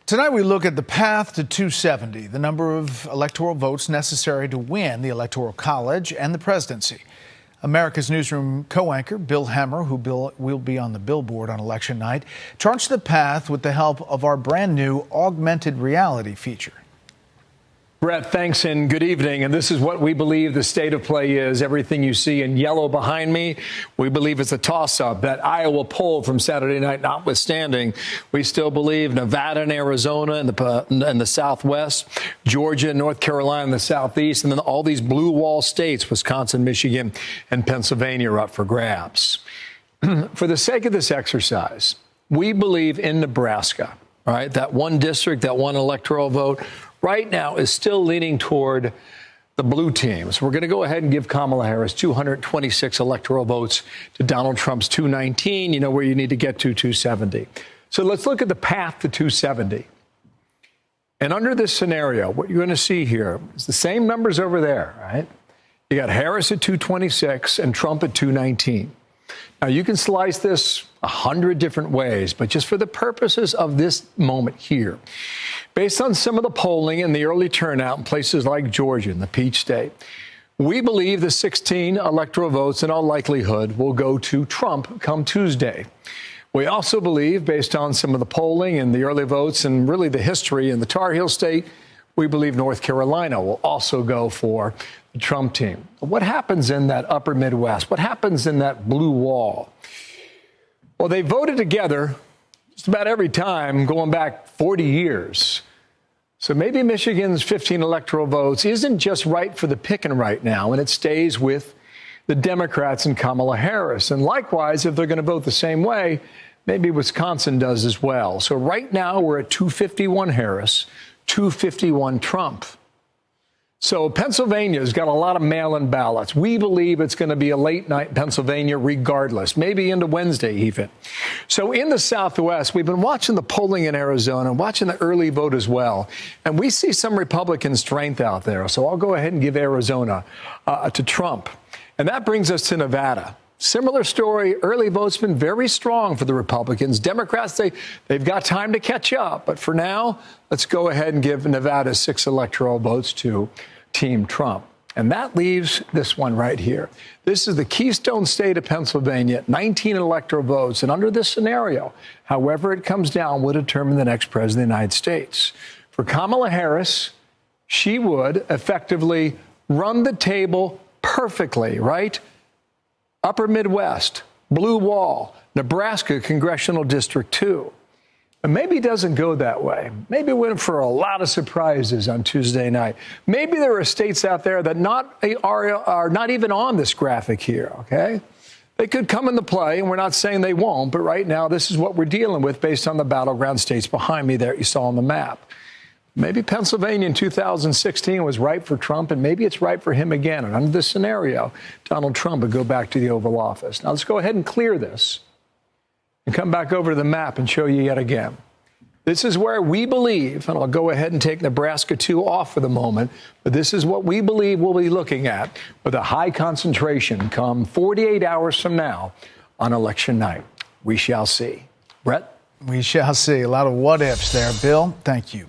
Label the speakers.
Speaker 1: Tonight we look at the path to 270, the number of electoral votes necessary to win the Electoral College and the presidency. America's Newsroom co-anchor Bill Hemmer, who will be on the billboard on election night, charts the path with the help of our brand new augmented reality feature.
Speaker 2: Brett, thanks and good evening. And this is what we believe the state of play is. Everything you see in yellow behind me, we believe it's a toss-up. That Iowa poll from Saturday night notwithstanding, we still believe Nevada and Arizona in the Southwest, Georgia, North Carolina in the Southeast, and then all these blue wall states, Wisconsin, Michigan, and Pennsylvania are up for grabs. For the sake of this exercise, we believe in Nebraska, right? That one district, that one electoral vote, right now is still leaning toward the blue teams. We're going to go ahead and give Kamala Harris 226 electoral votes to Donald Trump's 219, you know, where you need to get to 270. So let's look at the path to 270. And under this scenario, what you're going to see here is the same numbers over there, right? You got Harris at 226 and Trump at 219. Now, you can slice this 100 different ways, but just for the purposes of this moment here, based on some of the polling and the early turnout in places like Georgia and the Peach State, we believe the 16 electoral votes in all likelihood will go to Trump come Tuesday. We also believe, based on some of the polling and the early votes and really the history in the Tar Heel State, we believe North Carolina will also go for the Trump team. What happens in that upper Midwest? What happens in that blue wall? Well, they voted together just about every time going back 40 years. So maybe Michigan's 15 electoral votes isn't just right for the picking right now, and it stays with the Democrats and Kamala Harris. And likewise, if they're going to vote the same way, maybe Wisconsin does as well. So right now we're at 251 Harris, 251 Trump. So Pennsylvania's got a lot of mail-in ballots. We believe it's going to be a late night in Pennsylvania regardless, maybe into Wednesday even. So in the Southwest, we've been watching the polling in Arizona and watching the early vote as well. And we see some Republican strength out there. So I'll go ahead and give Arizona to Trump. And that brings us to Nevada. Similar story. Early vote's been very strong for the Republicans. Democrats, they've got time to catch up. But for now, let's go ahead and give Nevada 6 electoral votes to Team Trump. And that leaves this one right here. This is the keystone state of Pennsylvania, 19 electoral votes. And under this scenario, however it comes down, will determine the next president of the United States. For Kamala Harris, she would effectively run the table perfectly, right? Upper Midwest, blue wall, Nebraska Congressional District 2. And maybe it doesn't go that way. Maybe we're in for a lot of surprises on Tuesday night. Maybe there are states out there that are not even on this graphic here, okay? They could come into play, and we're not saying they won't, but right now this is what we're dealing with based on the battleground states behind me there you saw on the map. Maybe Pennsylvania in 2016 was right for Trump, and maybe it's right for him again. And under this scenario, Donald Trump would go back to the Oval Office. Now, let's go ahead and clear this and come back over to the map and show you yet again. This is where we believe, and I'll go ahead and take Nebraska 2 off for the moment, but this is what we believe we'll be looking at with a high concentration come 48 hours from now on election night. We shall see. Brett?
Speaker 1: We shall see. A lot of what-ifs there, Bill. Thank you.